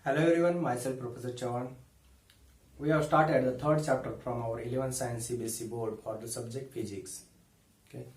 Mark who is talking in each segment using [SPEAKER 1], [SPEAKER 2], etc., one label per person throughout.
[SPEAKER 1] Hello everyone, myself Professor Chavan. We have started the third chapter from our 11th Science CBSE board for the subject physics. Okay.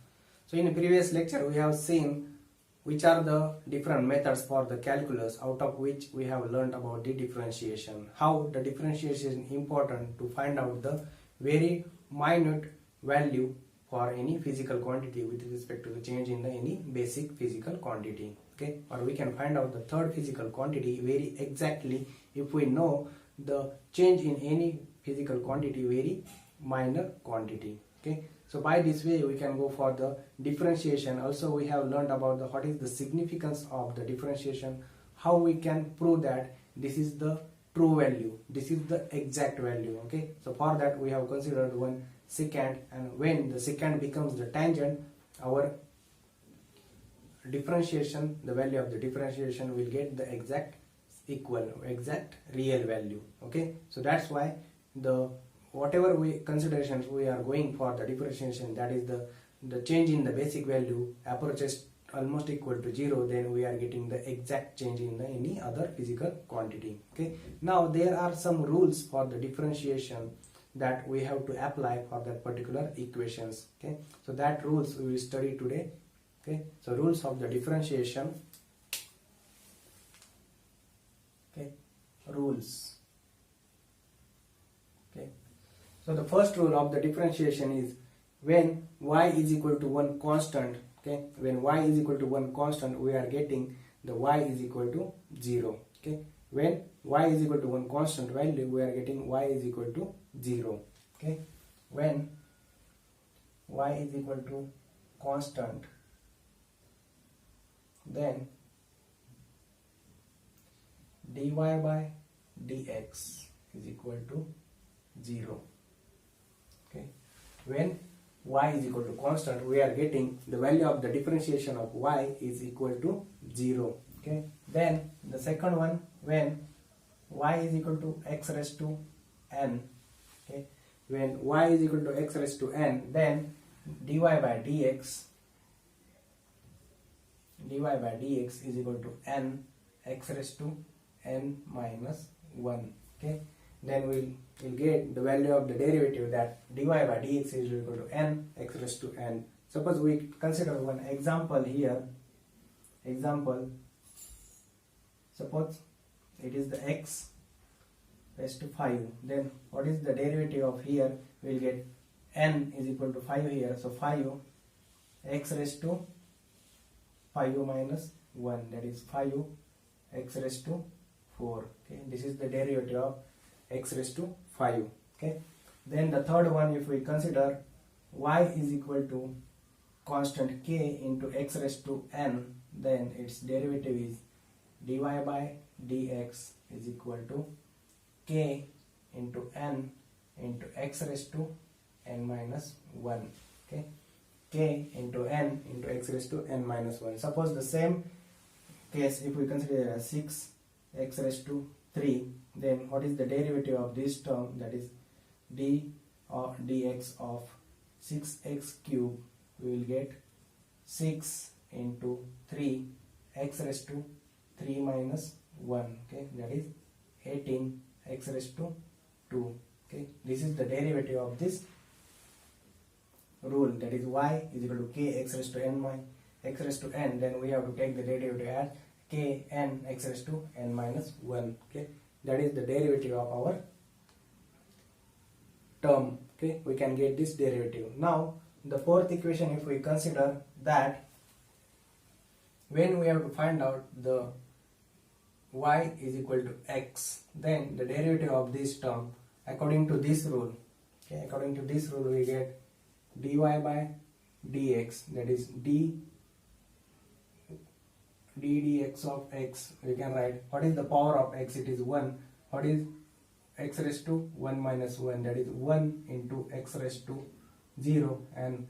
[SPEAKER 1] So in the previous lecture we have seen which are the different methods for the calculus, out of which we have learned about the differentiation. How the differentiation is important to find out the very minute value for any physical quantity with respect to the change in any basic physical quantity. Okay, or we can find out the third physical quantity very exactly if we know the change in any physical quantity very minor quantity. Okay, so by this way we can go for the differentiation. Also we have learned about the what is the significance of the differentiation, how we can prove that this is the true value, this is the exact value. Okay, so for that we have considered one secant, and when the secant becomes the tangent, our differentiation, the value of the differentiation will get the exact real value. Okay, so that's why the whatever considerations we are going for the differentiation, that is the change in the basic value approaches almost equal to 0, then we are getting the exact change in any other physical quantity. Okay, now there are some rules for the differentiation that we have to apply for that particular equations. Okay, so that rules we will study today. Okay, so rules of the differentiation. Okay, rules. Okay, so the first rule of the differentiation is when y is equal to one constant. Okay, when y is equal to one constant, we are getting the y is equal to 0. Okay, when y is equal to one constant value, we are getting y is equal to 0. Okay, when y is equal to constant, then dy by dx is equal to 0. Okay, when y is equal to constant, we are getting the value of the differentiation of y is equal to 0. Okay, then the second one, when y is equal to x raised to n. Okay, when y is equal to x raised to n, then dy by dx is equal to n x raised to n minus 1. Okay, then we'll get the value of the derivative, that dy by dx is equal to n x raised to n. Suppose we consider one example here. Suppose it is the x raised to 5. Then what is the derivative of here? We'll get n is equal to 5 here. So 5 x raised to 5 minus 1, that is 5 x raised to 4. Okay, this is the derivative of x raised to 5. Okay, then the third one, if we consider y is equal to constant k into x raised to n, then its derivative is dy by dx is equal to k into n into x raised to n minus 1. Okay, k into n into x raised to n minus 1. Suppose the same case, if we consider as 6 x raised to 3, then what is the derivative of this term? That is d or dx of 6x cube. We will get 6 into 3 x raised to 3 minus 1. Okay, that is 18 x raised to 2. Okay, this is the derivative of this rule, that is y is equal to k x raised to n, then we have to take the derivative as k n x raised to n minus 1. Okay, that is the derivative of our term. Okay, we can get this derivative. Now the fourth equation, if we consider that when we have to find out the y is equal to x, then the derivative of this term according to this rule. Okay, according to this rule we get dy by dx, that is d dx of x. We can write what is the power of x, it is 1. What is x raised to 1 minus 1, that is 1 into x raised to 0, and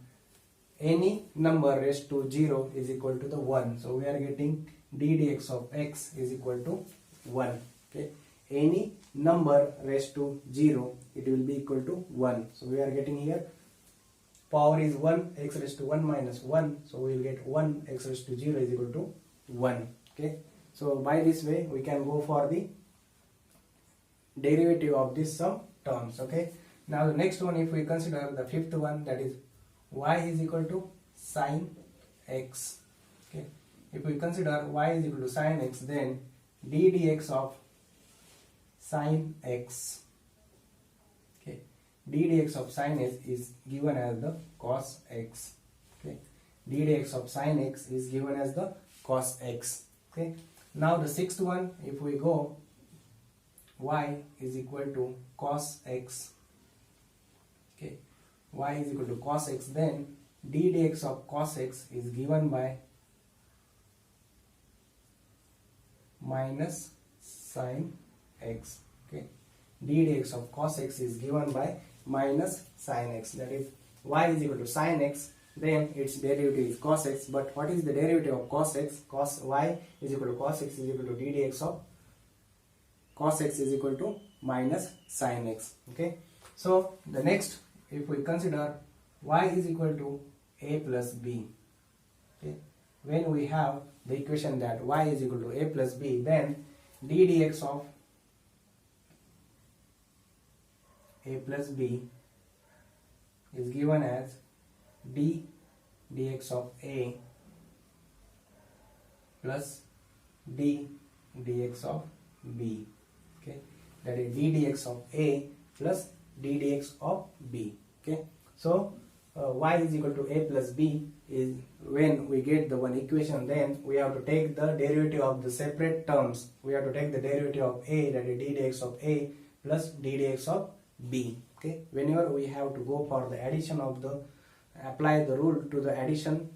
[SPEAKER 1] any number raised to 0 is equal to the 1. So we are getting d dx of x is equal to 1. Okay, any number raised to 0, it will be equal to 1. So we are getting here power is 1, x raised to 1 minus 1, so we will get 1 x raised to 0 is equal to 1. Okay, so by this way we can go for the derivative of this some terms. Okay, now the next one, if we consider the fifth one, that is y is equal to sine x. Okay, if we consider y is equal to sine x, then d dx of sine x, okay, d dx of sine x is given as the cos x. Okay, d dx of sine x is given as the cos x. Okay, now the sixth one, if we go, y is equal to cos x. Okay, y is equal to cos x, then d dx of cos x is given by minus sine x. Okay, d dx of cos x is given by minus sine x. That is, y is equal to sine x, then its derivative is cos x. But what is the derivative of cos x? Cos y is equal to cos x is equal to d dx of cos x is equal to minus sine x. Okay, so the next, if we consider y is equal to a plus b. Okay, when we have the equation that y is equal to a plus b, then d dx of a plus b is given as d dx of a plus d dx of b. Okay, that is d dx of a plus d dx of b. Okay, so y is equal to a plus b is, when we get the one equation, then we have to take the derivative of the separate terms. We have to take the derivative of a, that is d dx of a plus d dx of b. Okay, whenever we have to go for the addition of the, apply the rule to the addition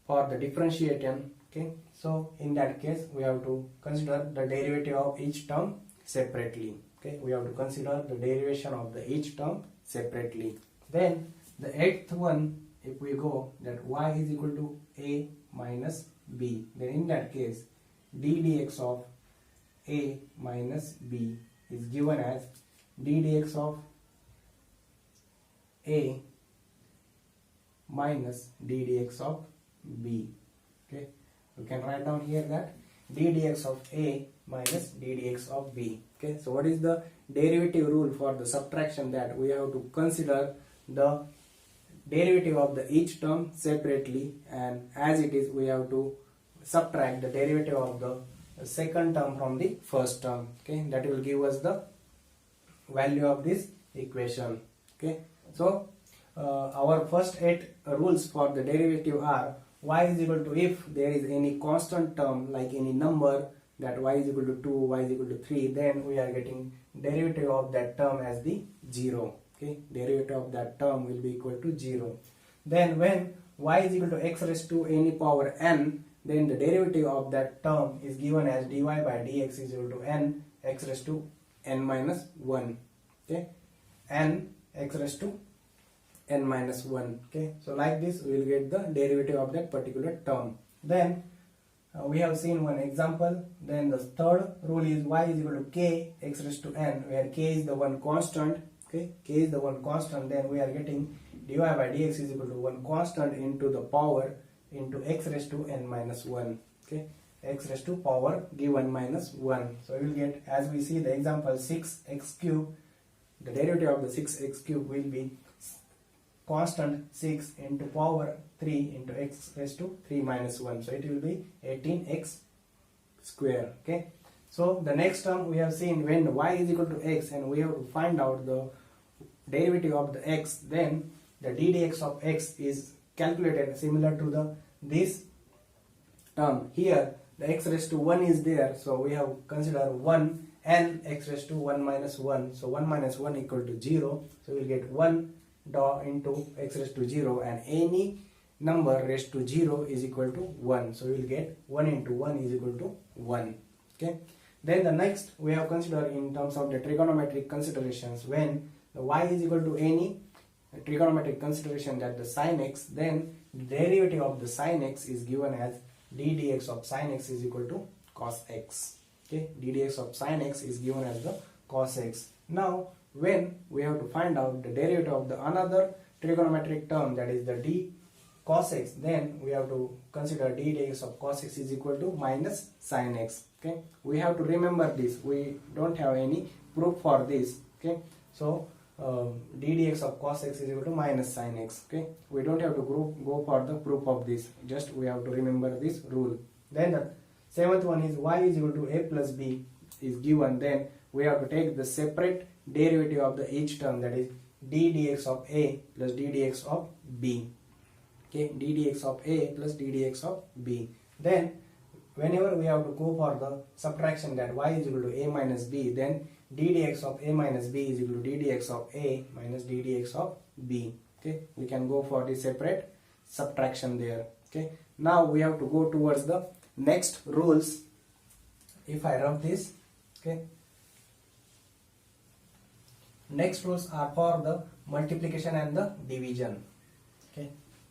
[SPEAKER 1] for the differentiation. Okay, so in that case we have to consider the derivative of each term separately. Okay, we have to consider the derivation of the each term separately. Then the eighth one, if we go, that y is equal to a minus b, then in that case d dx of a minus b is given as d dx of a minus d dx of b. Okay, we can write down here that d dx of a minus d dx of b. Okay, so what is the derivative rule for the subtraction? That we have to consider the derivative of the each term separately, and as it is we have to subtract the derivative of the second term from the first term. Okay, that will give us the value of this equation. Okay, so our first 8 rules for the derivative are: y is equal to, if there is any constant term like any number, that y is equal to 2, y is equal to 3, then we are getting derivative of that term as the 0. Okay, derivative of that term will be equal to 0. Then when y is equal to x raised to any power n, then the derivative of that term is given as dy by dx is equal to n x raised to n minus 1. Okay, n x raised to n minus 1. Okay, so like this we will get the derivative of that particular term. Then we have seen one example. Then the third rule is y is equal to k x raised to n, where k is the one constant. Okay, k is the one constant, then we are getting dy by dx is equal to one constant into the power into x raised to n minus 1. Okay, x raised to power given minus 1. So we will get, as we see the example, 6x cube, the derivative of the 6x cube will be constant 6 into power 3 into x raised to 3 minus 1. So it will be 18x square. Okay, so the next term we have seen, when y is equal to x and we have to find out the derivative of the x, then the d dx of x is calculated similar to the this term. Here the x raised to 1 is there, so we have considered 1 and x raised to 1 minus 1. So 1 minus 1 equal to 0. So we will get 1 into x raised to 0, and any number raised to 0 is equal to 1. So we will get 1 into 1 is equal to 1. Okay. Then the next we have considered in terms of the trigonometric considerations. When the y is equal to any trigonometric consideration, that the sin x, then the derivative of the sin x is given as d dx of sin x is equal to cos x. Okay, d dx of sin x is given as the cos x. Now when we have to find out the derivative of the another trigonometric term, that is the d cos x, then we have to consider d dx of cos x is equal to minus sin x. Okay, we have to remember this. We don't have any proof for this. Okay, so d dx of cos x is equal to minus sin x. Okay, we don't have to go for the proof of this, just we have to remember this rule. Then the seventh one is y is equal to a plus b is given, then we have to take the separate derivative of the each term, that is d dx of a plus d dx of b. Okay, d dx of a plus d dx of b. Then whenever we have to go for the subtraction, that y is equal to a minus b, then d dx of a minus b is equal to d dx of a minus d dx of b. Okay, we can go for the separate subtraction there. Okay, now we have to go towards the next rules. If I rub this, okay, next rules are for the multiplication and the division. Okay,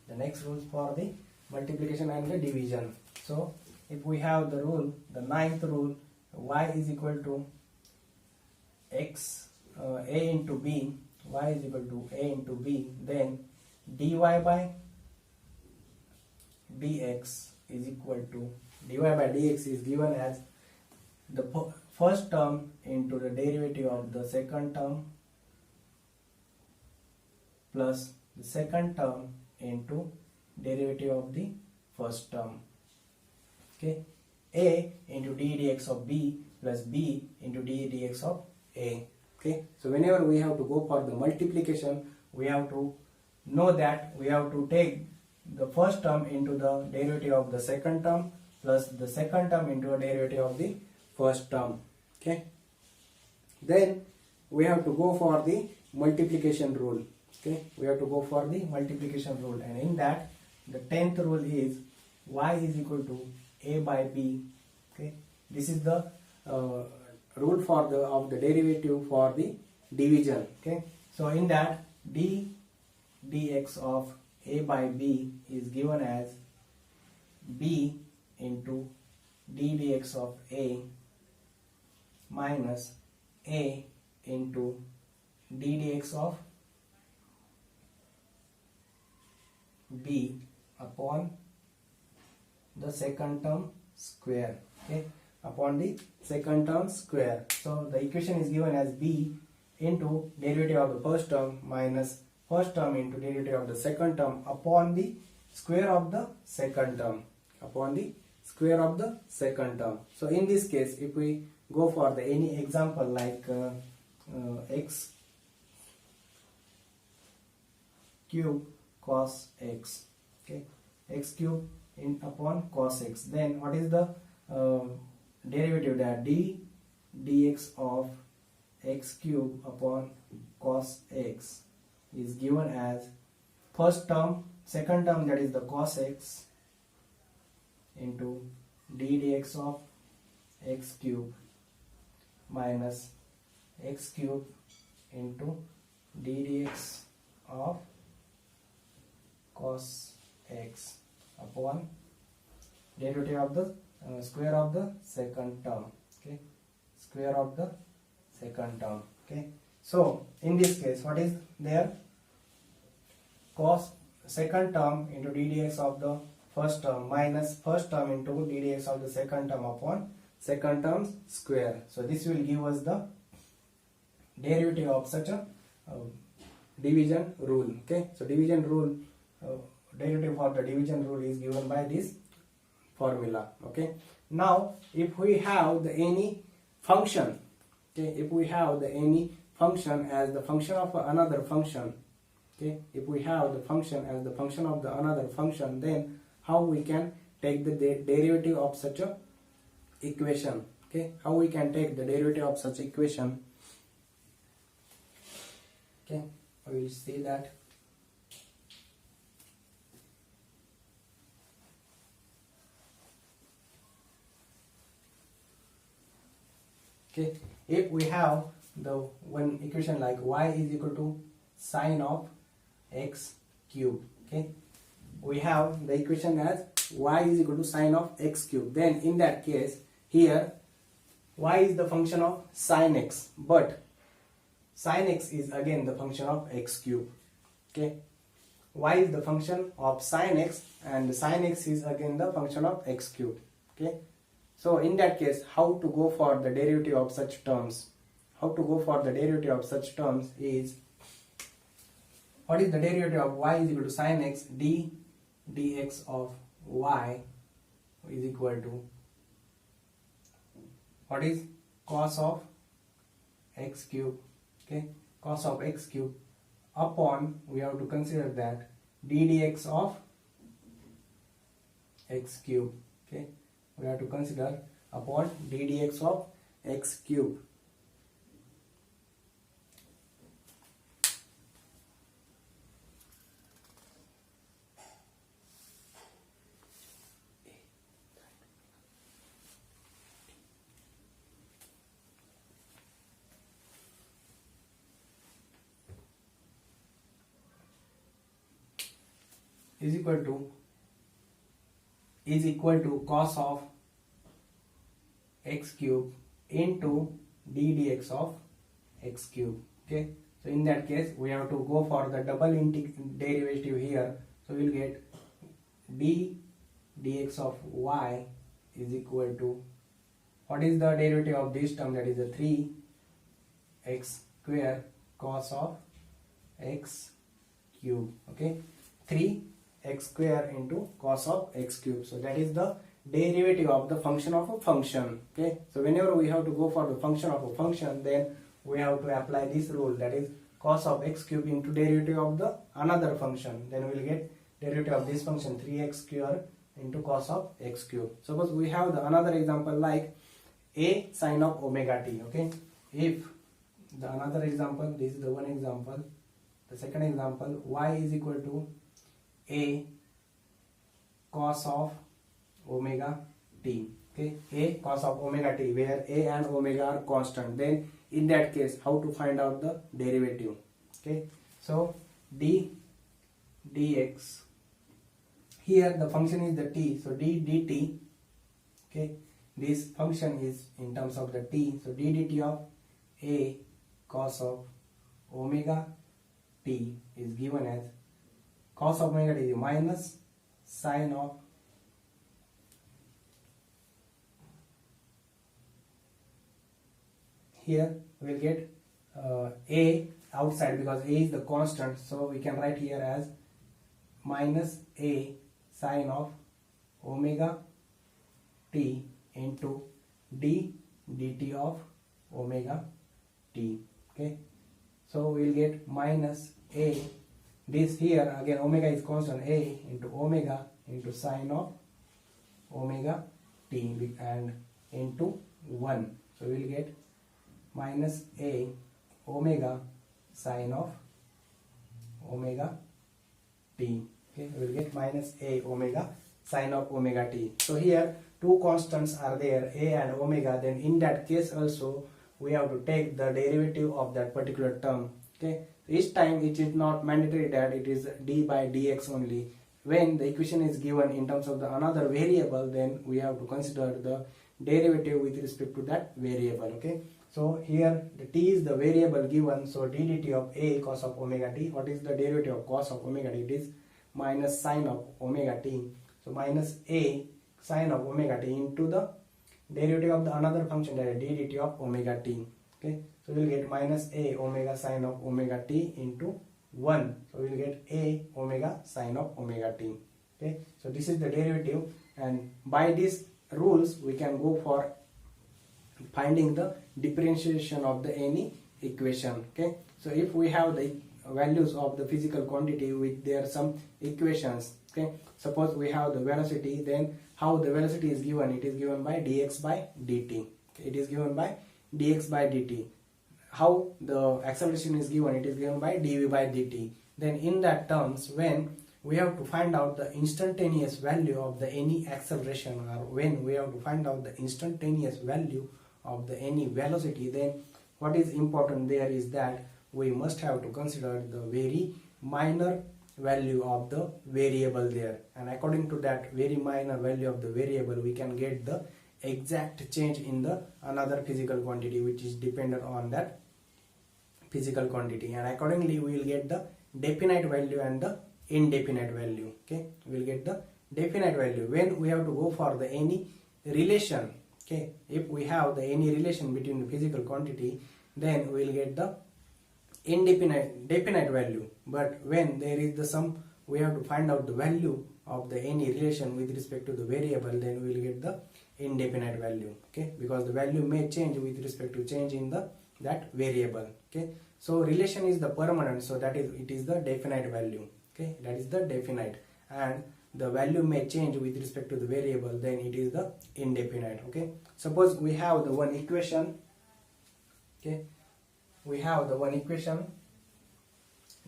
[SPEAKER 1] the next rules for the multiplication and the division. So if we have the rule, the ninth rule, y is equal to x a into b, y is equal to a into b, then dy by dx is equal to, dy by dx is given as the first term into the derivative of the second term plus the second term into derivative of the first term. Okay, a into d dx of b plus b into d dx of a. Okay, so whenever we have to go for the multiplication, we have to know that we have to take the first term into the derivative of the second term plus the second term into a derivative of the first term. Okay, then we have to go for the multiplication rule. Okay, we have to go for the multiplication rule, and in that the 10th rule is y is equal to a by b. Okay, this is the rule for the of the derivative for the division. Okay, so in that d dx of a by b is given as b into d dx of a minus a into d dx of b upon the second term square. Okay, upon the second term square. So the equation is given as b into derivative of the first term minus first term into derivative of the second term upon the square of the second term, upon the square of the second term. So in this case, if we go for the any example like x cube cos x, okay, x cube in upon cos x, then what is the derivative, that d dx of x cube upon cos x is given as first term, second term, that is the cos x into d dx of x cube minus x cube into d dx of cos x upon derivative of the square of the second term. Okay, square of the second term. Okay, so in this case, what is there? Cos second term into d dx of the first term minus first term into d dx of the second term upon second term's square. So this will give us the derivative of such a division rule. Okay, so division rule, derivative for the division rule is given by this formula. Okay, now if we have the any function, okay, if we have the any function as the function of another function, okay, if we have the function as the function of the another function, then how we can take the derivative of such a equation? Okay, how we can take the derivative of such equation? Okay, we will see that. Okay, if we have the one equation like y is equal to sine of x cube, okay, we have the equation as y is equal to sine of x cube, then in that case here y is the function of sine x, but sine x is again the function of x cube. Okay, y is the function of sine x and sine x is again the function of x cube. Okay, so in that case, how to go for the derivative of such terms? How to go for the derivative of such terms is, what is the derivative of y is equal to sine x? D dx of y is equal to, what is cos of x cube? Okay, cos of x cube upon, we have to consider that d dx of x cube. Okay, we have to consider upon d dx of x cube. Is equal to cos of x cube into d dx of x cube. Okay, so in that case we have to go for the double derivative here, so we will get d dx of y is equal to, what is the derivative of this term? That is a 3x square cos of x cube. Okay, 3x square into cos of x cube. So that is the derivative of the function of a function. Okay, so whenever we have to go for the function of a function, then we have to apply this rule, that is cos of x cube into derivative of the another function. Then we will get derivative of this function 3x square into cos of x cube. Suppose we have the another example like a sine of omega t. Okay, if the another example, this is the one example, the second example, y is equal to a cos of omega t. Okay, a cos of omega t, where a and omega are constant. Then in that case, how to find out the derivative? Okay, so d dx, here the function is the t, so d dt. Okay, this function is in terms of the t, so d dt of a cos of omega t is given as cos of omega t is minus sine of here we will get a outside because a is the constant, so we can write here as minus a sine of omega t into d dt of omega t. Okay, so we will get minus a, this here again omega is constant, a into omega into sine of omega t and into 1, so we will get minus a omega sine of omega t. Okay, we will get minus a omega sine of omega t. So here two constants are there, a and omega, then in that case also we have to take the derivative of that particular term. Okay, each time it is not mandatory that it is d by dx only. When the equation is given in terms of the another variable, then we have to consider the derivative with respect to that variable. Okay, so here the t is the variable given, so d dt of a cos of omega t. What is the derivative of cos of omega t? It is minus sine of omega t. So minus a sine of omega t into the derivative of the another function, that is d dt of omega t. Okay, so we will get minus a omega sine of omega t into 1, so we will get a omega sine of omega t. Okay, so this is the derivative, and by these rules we can go for finding the differentiation of the any equation. Okay, so if we have the values of the physical quantity with their some equations, okay, suppose we have the velocity, then how the velocity is given? It is given by dx by dt. Okay, it is given by dx by dt. How the acceleration is given? It is given by dv by dt. Then in that terms, when we have to find out the instantaneous value of the any acceleration, or when we have to find out the instantaneous value of the any velocity, then what is important there is that we must have to consider the very minor value of the variable there, and according to that very minor value of the variable we can get the exact change in the another physical quantity which is dependent on that physical quantity, and accordingly we will get the definite value and the indefinite value. Okay, we will get the definite value when we have to go for the any relation. Okay, if we have the any relation between the physical quantity, then we will get the definite value. But when there is the sum, we have to find out the value of the any relation with respect to the variable, then we will get the indefinite value. Okay, because the value may change with respect to change in the that variable. Okay, so relation is the permanent, so that is it is the definite value. Okay, that is the definite, and the value may change with respect to the variable, then it is the indefinite. Okay, suppose we have the one equation. Okay, we have the one equation,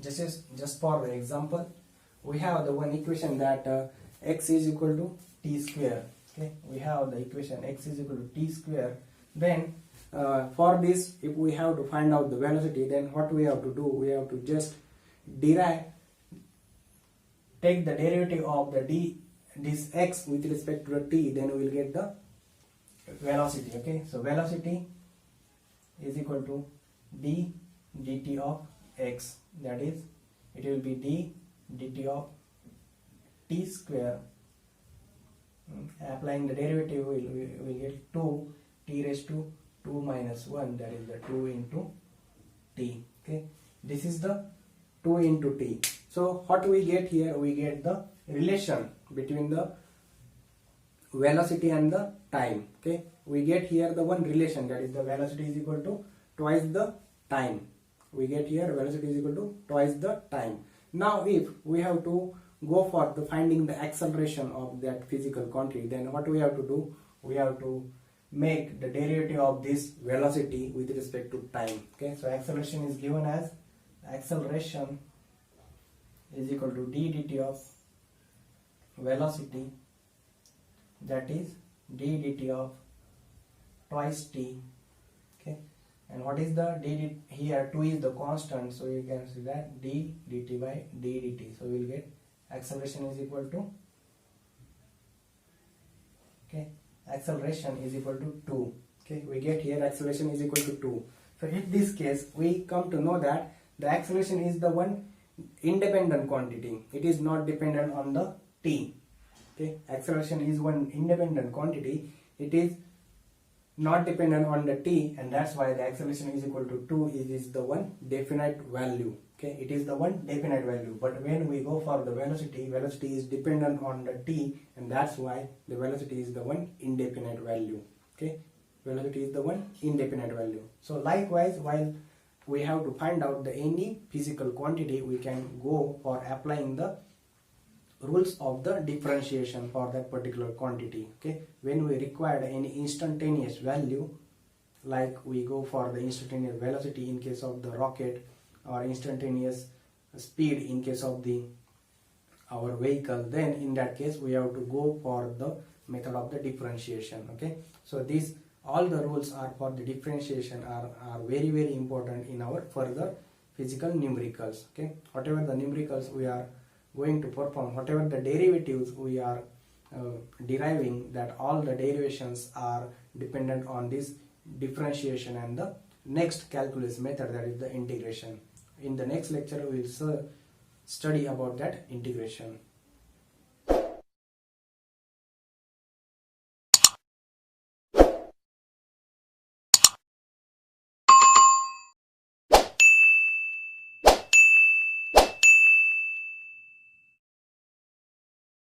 [SPEAKER 1] just for the example, we have the one equation that x is equal to t square. Okay, we have the equation x is equal to t square. Then for this, if we have to find out the velocity, then what we have to do, we have to just take the derivative of the this x with respect to the t, then we will get the velocity. Okay, so velocity is equal to d dt of x, that is it will be d dt of t square. Applying the derivative, we will get 2 t raised to 2 minus 1, that is the 2 into t. Okay, this is the 2 into t. So what we get here, we get the relation between the velocity and the time. Okay, we get here the one relation, that is the velocity is equal to twice the time. We get here velocity is equal to twice the time. Now if we have to go for the finding the acceleration of that physical quantity, then what we have to do, we have to make the derivative of this velocity with respect to time. Okay, so acceleration is given as acceleration is equal to d dt of velocity, that is d dt of twice t. Okay, and what is the d dt here? 2 is the constant, so you can see that d dt by d dt. So we will get acceleration is equal to, okay, acceleration is equal to 2. Okay, we get here acceleration is equal to 2. So in this case, we come to know that the acceleration is the one independent quantity. It is not dependent on the t. Okay, acceleration is one independent quantity. It is not dependent on the t, and that's why the acceleration is equal to 2. It is the one definite value. Okay, it is the one definite value. But when we go for the velocity, velocity is dependent on the t, and that's why the velocity is the one indefinite value. Okay, velocity is the one indefinite value. So likewise, while we have to find out the any physical quantity, we can go for applying the rules of the differentiation for that particular quantity. Okay, when we require any instantaneous value, like we go for the instantaneous velocity in case of the rocket, or instantaneous speed in case of the our vehicle, then in that case we have to go for the method of the differentiation. Okay, so these all the rules are for the differentiation are very important in our further physical numericals. Okay, whatever the numericals we are going to perform, whatever the derivatives we are deriving, that all the derivations are dependent on this differentiation and the next calculus method, that is the integration. In the next lecture we will study about that integration.